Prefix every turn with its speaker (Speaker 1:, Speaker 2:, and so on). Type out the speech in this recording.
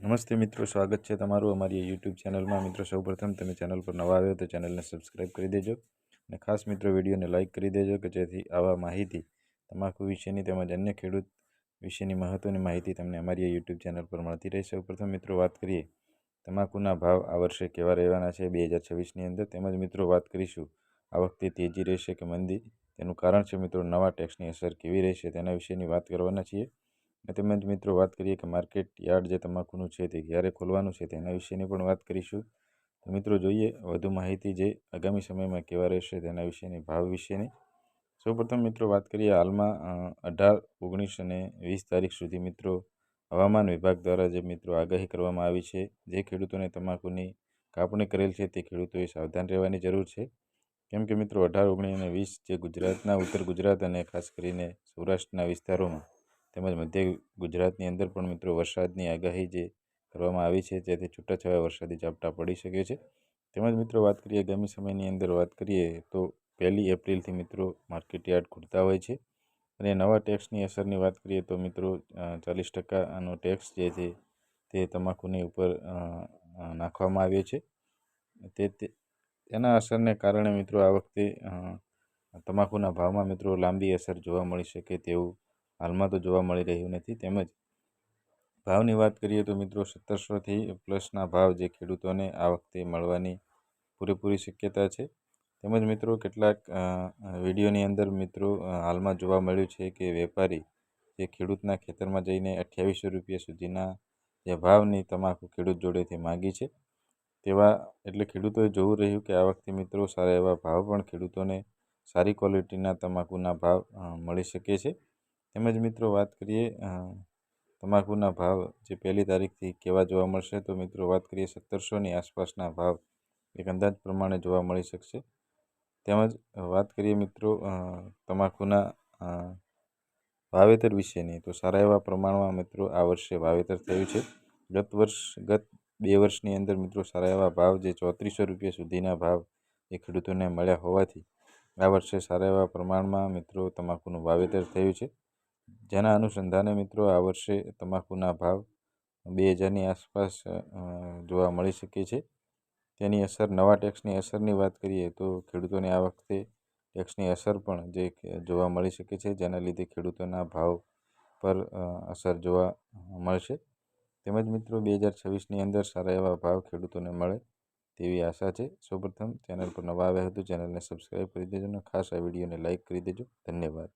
Speaker 1: નમસ્તે મિત્રો, સ્વાગત છે તમારું અમારી યુટ્યુબ ચેનલમાં। મિત્રો, સૌપ્રથમ તમે ચેનલ પર નવા આવ્યો તો ચેનલને સબસ્ક્રાઈબ કરી દેજો અને ખાસ મિત્રો વિડીયોને લાઇક કરી દેજો કે જેથી આવા માહિતી તમાકુ વિશેની તેમજ અન્ય ખેડૂત વિશેની મહત્ત્વની માહિતી તમને અમારી યુટ્યુબ ચેનલ પર મળતી રહે। સૌપ્રથમ મિત્રો વાત કરીએ તમાકુના ભાવ આ વર્ષે કેવા રહેવાના છે 2026ની અંદર, તેમજ મિત્રો વાત કરીશું આ વખતે તેજી રહેશે કે મંદી, તેનું કારણ છે મિત્રો નવા ટેક્સની અસર કેવી રહેશે તેના વિશેની વાત કરવાના છીએ। તેમજ મિત્રો વાત કરીએ કે માર્કેટ યાર્ડ જે તમાકુનું છે તે ક્યારે ખોલવાનું છે તેના વિશેની પણ વાત કરીશું। તો મિત્રો જોઈએ વધુ માહિતી જે આગામી સમયમાં કેવા રહેશે તેના વિશેની ભાવ વિશેની। સૌપ્રથમ મિત્રો વાત કરીએ હાલમાં 18, 19 અને 20 તારીખ સુધી મિત્રો હવામાન વિભાગ દ્વારા જે મિત્રો આગાહી કરવામાં આવી છે, જે ખેડૂતોને તમાકુની કાપણી કરેલ છે તે ખેડૂતોએ સાવધાન રહેવાની જરૂર છે। કેમ કે મિત્રો 18, 19 અને 20 જે ગુજરાતના ઉત્તર ગુજરાત અને ખાસ કરીને સૌરાષ્ટ્રના વિસ્તારોમાં તેમજ મધ્ય ગુજરાતની અંદર પણ મિત્રો વરસાદની આગાહી જે કરવામાં આવી છે, જેથી છૂટાછવાયા વરસાદી ઝાપટા પડી શકે છે। તેમજ મિત્રો વાત કરીએ આગામી સમયની અંદર વાત કરીએ તો 1 એપ્રિલથી મિત્રો માર્કેટ યાર્ડ ખુલતા હોય છે અને નવા ટેક્સની અસરની વાત કરીએ તો મિત્રો 40% ટેક્સ જે છે તે તમાકુની ઉપર નાખવામાં આવ્યો છે। તેના અસરને કારણે મિત્રો આ વખતે તમાકુના ભાવમાં મિત્રો લાંબી અસર જોવા મળી શકે તેવું હાલમાં તો જોવા મળી રહ્યું નથી। તેમજ ભાવની વાત કરીએ તો મિત્રો 1700થી પ્લસના ભાવ જે ખેડૂતોને આ વખતે મળવાની પૂરેપૂરી શક્યતા છે। તેમજ મિત્રો કેટલાક વિડીયોની અંદર મિત્રો હાલમાં જોવા મળ્યું છે કે વેપારી જે ખેડૂતના ખેતરમાં જઈને 2800 રૂપિયા સુધીના જે ભાવની તમાકુ ખેડૂત જોડેથી માગી છે, તેવા એટલે ખેડૂતોએ જોવું રહ્યું કે આ વખતે મિત્રો સારા એવા ભાવ પણ ખેડૂતોને સારી ક્વોલિટીના તમાકુના ભાવ મળી શકે છે। તેમજ મિત્રો વાત કરીએ તમાકુના ભાવ જે 1 તારીખથી કેવા જોવા મળશે, તો મિત્રો વાત કરીએ 1700ની આસપાસના ભાવ એક અંદાજ પ્રમાણે જોવા મળી શકશે। તેમજ વાત કરીએ મિત્રો તમાકુના વાવેતર વિશેની, તો સારા એવા પ્રમાણમાં મિત્રો આ વર્ષે વાવેતર થયું છે। ગત 2 વર્ષની અંદર મિત્રો સારા એવા ભાવ જે 3400 રૂપિયા સુધીના ભાવ એ ખેડૂતોને મળ્યા હોવાથી આ વર્ષે સારા એવા પ્રમાણમાં મિત્રો તમાકુનું વાવેતર થયું છે, જેના અનુસંધાને મિત્રો આ વર્ષે તમાકુના ભાવ 2000ની આસપાસ જોવા મળી શકે છે। તેની અસર નવા ટેક્સની અસરની વાત કરીએ તો ખેડૂતોને આ વખતે ટેક્સની અસર પણ જે જોવા મળી શકે છે, જેના લીધે ખેડૂતોના ભાવ પર અસર જોવા મળશે। તેમજ મિત્રો 2026ની અંદર સારા એવા ભાવ ખેડૂતોને મળે તેવી આશા છે। સૌપ્રથમ ચેનલ પર નવા આવ્યા હોય તો ચેનલને સબસ્ક્રાઈબ કરી દેજો અને ખાસ આ વિડીયોને લાઇક કરી દેજો। ધન્યવાદ।